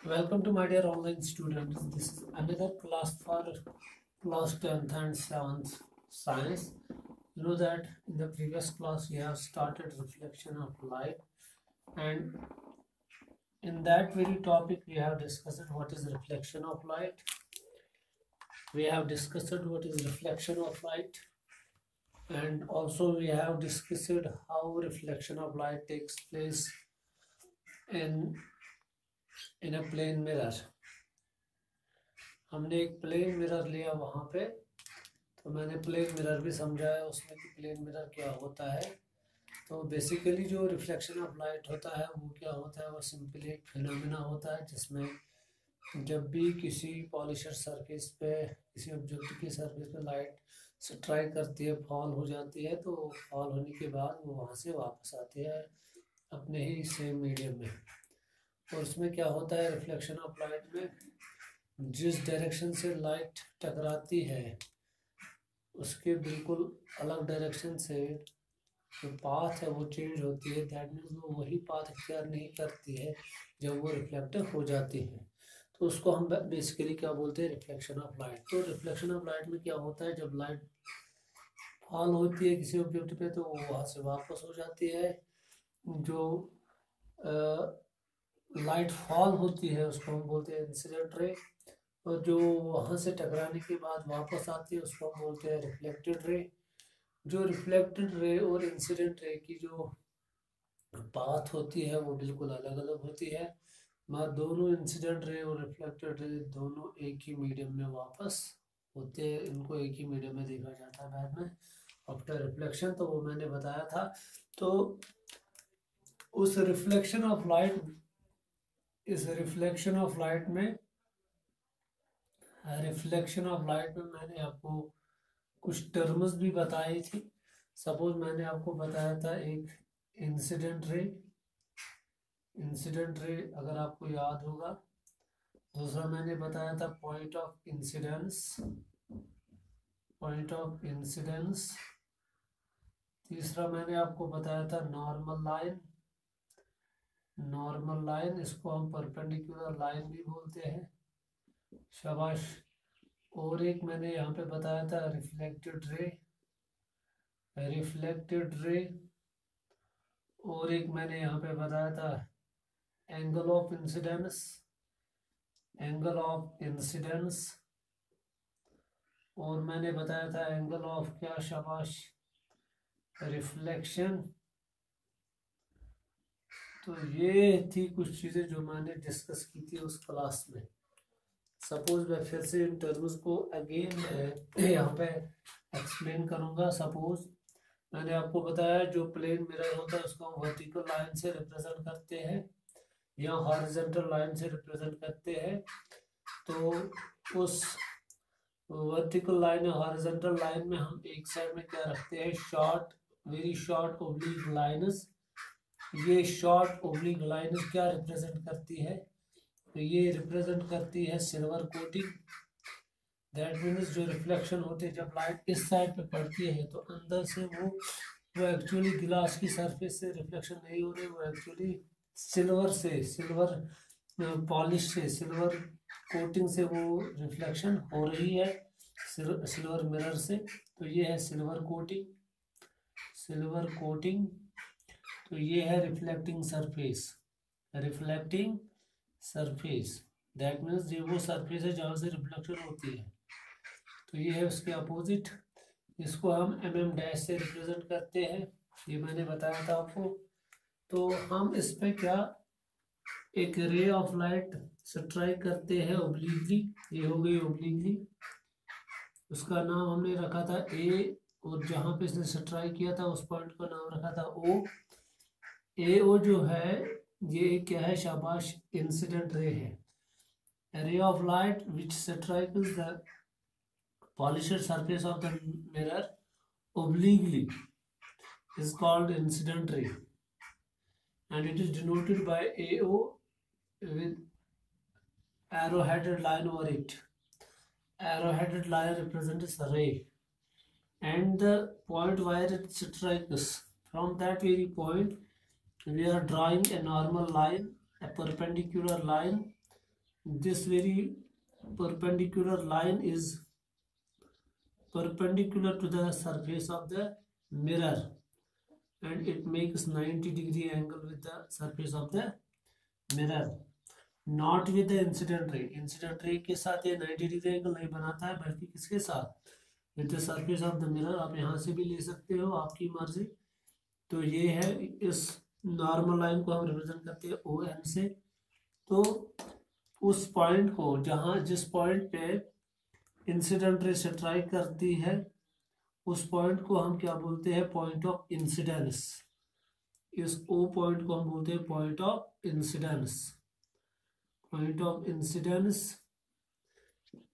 Welcome to my dear online students. This is another class for class 10th and 7th science. You know that in the previous class we have started reflection of light, and in that very topic we have discussed what is reflection of light. We have discussed what is reflection of light, and also we have discussed how reflection of light takes place in a plane mirror. हमने एक plane mirror लिया वहाँ पे, तो मैंने plane mirror भी समझाया उसमें कि प्लेन मिरर क्या होता है। तो बेसिकली जो रिफ्लेक्शन ऑफ लाइट होता है वो क्या होता है, वो सिंपली एक फिनोमिना होता है जिसमें जब भी किसी पॉलिशर सरफेस पे, किसी ऑब्जेक्ट की सरफेस पे लाइट स्ट्राइक करती है, फॉल हो जाती है, तो फॉल होने के बाद वो वहाँ से वापस आती है अपने ही सेम मीडियम में। और उसमें क्या होता है, रिफ्लेक्शन ऑफ लाइट में जिस डायरेक्शन से लाइट टकराती है उसके बिल्कुल अलग डायरेक्शन से जो पाथ है वो चेंज होती है। दैट मीन्स वो वही पाथ इख्तियार नहीं करती है जब वो रिफ्लेक्ट हो जाती है, तो उसको हम बेसिकली क्या बोलते हैं, रिफ्लेक्शन ऑफ लाइट। तो रिफ्लेक्शन ऑफ लाइट में क्या होता है, जब लाइट फॉल होती है किसी ऑब्जेक्ट पे तो वो वहाँ से वापस हो जाती है। जो लाइट फॉल होती है उसको हम बोलते हैं इंसिडेंट रे, और जो वहाँ से टकराने के बाद वापस आती है उसको हम बोलते हैं रिफ्लेक्टेड रे। जो रिफ्लेक्टेड रे और इंसिडेंट रे की जो पाथ होती है वो बिल्कुल अलग अलग होती है, मगर दोनों इंसिडेंट रे और रिफ्लेक्टेड रे दोनों एक ही मीडियम में वापस होते हैं। इनको एक ही मीडियम में देखा जाता है बाद में आफ्टर रिफ्लेक्शन, तो वो मैंने बताया था। तो उस रिफ्लेक्शन ऑफ लाइट, इस रिफ्लेक्शन ऑफ लाइट में मैंने आपको कुछ टर्म्स भी बताई थी। सपोज मैंने आपको बताया था एक इंसिडेंट रे, अगर आपको याद होगा। दूसरा मैंने बताया था पॉइंट ऑफ इंसिडेंस। तीसरा मैंने आपको बताया था नॉर्मल लाइन, इसको हम परपेंडिकुलर लाइन भी बोलते हैं। शाबाश। और एक मैंने यहाँ पे बताया था रिफ्लेक्टेड रे, और एक मैंने यहाँ पे बताया था एंगल ऑफ इंसिडेंस, और मैंने बताया था एंगल ऑफ क्या, शाबाश, रिफ्लेक्शन। तो ये थी कुछ चीज़ें जो मैंने डिस्कस की थी उस क्लास में। सपोज मैं फिर से इन टर्म्स को अगेन यहाँ पे एक्सप्लेन करूँगा। सपोज मैंने आपको बताया जो प्लेन मिरर होता है उसको हम वर्टिकल लाइन से रिप्रेजेंट करते हैं या हॉरिजॉन्टल लाइन से रिप्रेजेंट करते हैं। तो उस वर्टिकल लाइन या हॉरिजॉन्टल लाइन में हम एक साइड में क्या रखते हैं, वेरी शॉर्ट ओब्लिक लाइन्स। ये शॉर्ट ओब्लिक लाइन्स क्या रिप्रेजेंट करती है, तो ये रिप्रेजेंट करती है सिल्वर कोटिंग। दैट मीन्स जो रिफ्लेक्शन होती है जब लाइट इस साइड पे पड़ती है तो अंदर से वो एक्चुअली गिलास की सरफेस से रिफ्लेक्शन नहीं हो रही, वो एक्चुअली सिल्वर पॉलिश से, सिल्वर कोटिंग से वो रिफ्लेक्शन हो रही है सिल्वर मिरर से। तो ये है सिल्वर कोटिंग। तो ये है रिफ्लेक्टिंग सरफेस। दैट मीन्स ये वो सरफेस है जहाँ से रिफ्लेक्शन होती है। तो ये है उसके अपोजिट, इसको हम mm' से रिप्रेजेंट करते हैं, ये मैंने बताया था आपको। तो हम इस पे क्या, एक रे ऑफ लाइट स्ट्राइक करते हैं ओब्लिकली, ये हो गई ओब्लिकली, उसका नाम हमने रखा था ए, और जहाँ पे इसने स्ट्राइक किया था उस पॉइंट का नाम रखा था ओ। ओ जो है ये क्या है, शाबाश, इंसिडेंट रे है। Ray of light which strikes the polished surface of the mirror obliquely is called incident ray, and it is denoted by AO with arrow-headed line over it. Arrow-headed line represents a ray, and the point where it strikes, from that very point we are drawing a normal line, a perpendicular line this very perpendicular line is perpendicular to the surface of the mirror and it makes 90-degree angle with the surface of the mirror, not with the incident ray. Incident ray के साथ ये 90-degree angle नहीं बनाता है, बल्कि किसके साथ, with the surface of the mirror. आप यहाँ से भी ले सकते हो, आपकी मर्जी। तो ये है, इस नॉर्मल लाइन को हम रिप्रेजेंट करते हैं ओ एन से। तो उस पॉइंट को जहाँ जिस पॉइंट पे इंसिडेंट रे स्ट्राइक करती है, उस पॉइंट को हम क्या बोलते हैं, पॉइंट ऑफ इंसिडेंस। इस ओ पॉइंट को हम बोलते हैं point of incidence. Point of incidence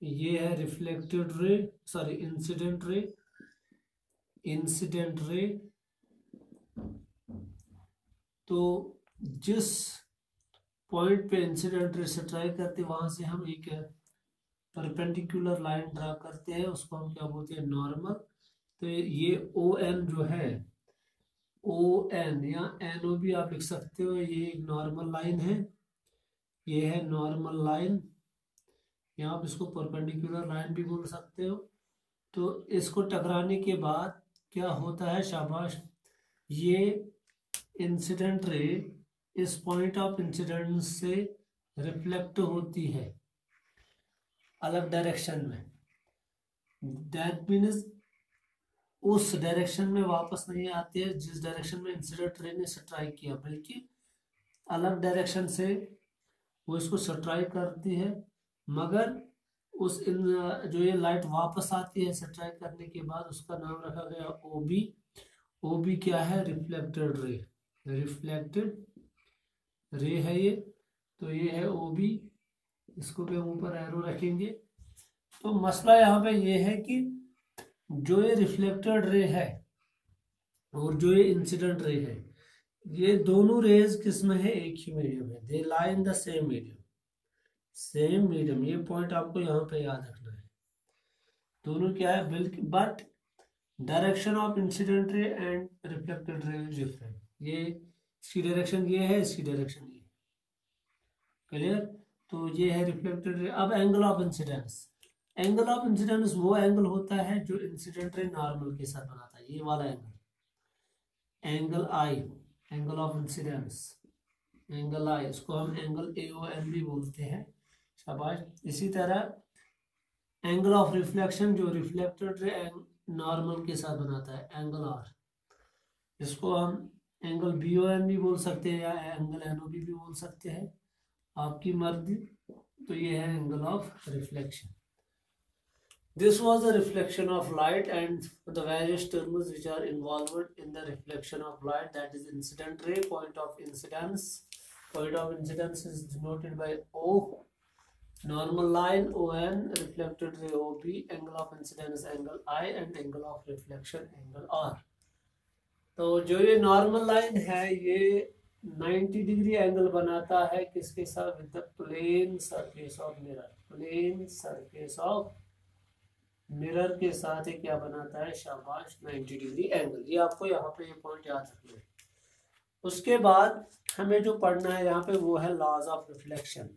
ये है reflected ray, sorry incident ray. Incident ray तो जिस पॉइंट पे इंसिडेंट रे स्ट्राइक करते वहां से हम एक परपेंडिकुलर लाइन ड्रा करते हैं, उसको हम क्या बोलते हैं, नॉर्मल। तो ये ओ एन जो है, ओ एन या एन ओ भी आप लिख सकते हो, ये एक नॉर्मल लाइन है, ये है नॉर्मल लाइन, या आप इसको परपेंडिकुलर लाइन भी बोल सकते हो। तो इसको टकराने के बाद क्या होता है, शाबाश, ये इंसिडेंट रे इस पॉइंट ऑफ इंसिडेंस से रिफ्लेक्ट होती है अलग डायरेक्शन में। दैट मीन्स उस डायरेक्शन में वापस नहीं आती है जिस डायरेक्शन में इंसिडेंट रे ने स्ट्राइक किया, बल्कि अलग डायरेक्शन से वो इसको स्ट्राइक करती है। मगर उस जो ये लाइट वापस आती है स्ट्राइक करने के बाद, उसका नाम रखा गया ओ बी। ओ बी क्या है, रिफ्लेक्टेड रे। रिफ्लेक्टेड रे है ये, तो ये है ओ बी। इसको भी हम ऊपर एरो रखेंगे। तो मसला यहाँ पे ये है कि जो ये रिफ्लेक्टेड रे है और जो ये इंसिडेंट रे है, ये दोनों रेज किस में है, एक ही मीडियम है। They lie in the same medium, same medium. ये पॉइंट आपको यहाँ पे याद रखना है। दोनों क्या है, बिल्कुल, but direction of incident ray and reflected ray is different. ये इसकी डायरेक्शन ये है, इसकी डायरेक्शन ये। क्लियर। तो ये है रिफ्लेक्टेड रे। अब angle of incidence. Angle of incidence वो एंगल होता है जो इंसिडेंट रे नॉर्मल के साथ बनाता है, ये वाला angle, angle I, angle of incidence, angle I. इसको हम एंगल ए ओ एन भी बोलते हैं, शाबाश। इसी तरह एंगल ऑफ रिफ्लेक्शन जो रिफ्लेक्टेड रे नॉर्मल के साथ बनाता है, एंगल आर। इसको हम एंगल बी ओ एन भी बोल सकते हैं या एंगल एन ओ बी भी बोल सकते हैं, आपकी मर्जी। तो ये है angle of reflection. This was the reflection of light and the various terms which are involved in the reflection of light, that is incident ray, point of incidence. Point of incidence is denoted by O, normal line ON, reflected ray OB, angle of incidence angle I and angle of reflection angle R. तो जो ये normal line है ये 90 degree angle बनाता है किसके साथ, with the plane surface of mirror. Plane surface of mirror के साथ ये क्या बनाता है, शाबाश, 90 डिग्री एंगल। ये आपको यहाँ पे ये पॉइंट याद रखना है। उसके बाद हमें जो पढ़ना है यहाँ पे वो है लॉज ऑफ रिफ्लेक्शन।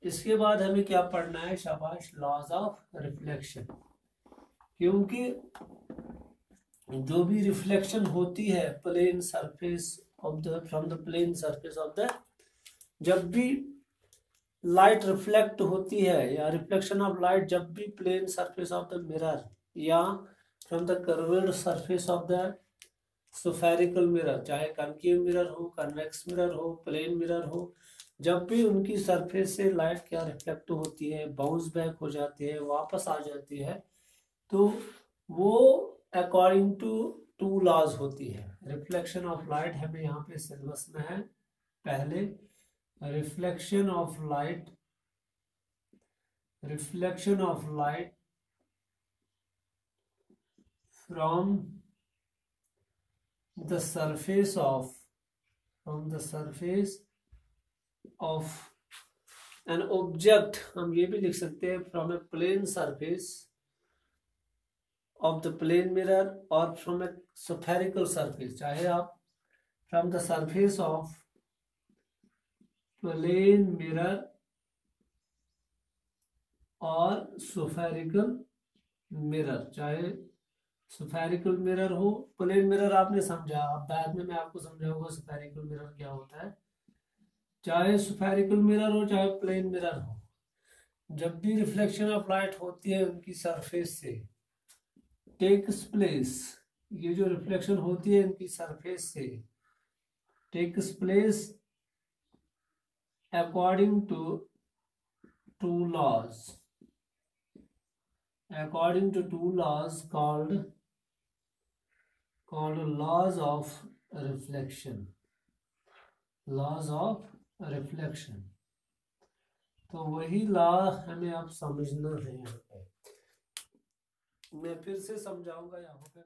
इसके बाद हमें क्या पढ़ना है, शाबाश, लॉज ऑफ रिफ्लेक्शन। क्योंकि जो भी रिफ्लेक्शन होती है plane surface of the, from the plane surface of the, जब भी लाइट रिफ्लेक्ट होती है या रिफ्लेक्शन ऑफ लाइट जब भी plane surface of the mirror या from the curved surface of the spherical mirror, चाहे कनकेव मिरर हो, कन्वेक्स मिरर हो, प्लेन मिरर हो, जब भी उनकी सरफेस से लाइट क्या रिफ्लेक्ट होती है, बाउंस बैक हो जाती है, वापस आ जाती है, तो वो अकॉर्डिंग टू टू लॉज होती है। रिफ्लेक्शन ऑफ लाइट हमें यहाँ पे सिलेबस में है पहले, reflection of light from the surface of an object, हम ये भी लिख सकते हैं from a plane surface of the plane mirror और from a spherical surface, चाहे आप from the surface of plane mirror और स्फेरिकल मिरर, चाहे स्फेरिकल मिरर हो, प्लेन मिरर आपने समझा, अब बाद में मैं आपको समझाऊंगा स्फेरिकल मिरर क्या होता है। चाहे स्फेरिकल मिरर हो चाहे प्लेन मिरर हो, जब भी रिफ्लेक्शन ऑफ लाइट होती है उनकी सरफेस से टेक्स प्लेस, ये जो रिफ्लेक्शन होती है इनकी सरफेस से takes place according to two laws, according to two laws called laws of reflection, laws of reflection। तो वही लॉ हमें अब समझना है। यहाँ पे मैं फिर से समझाऊंगा यहाँ पे।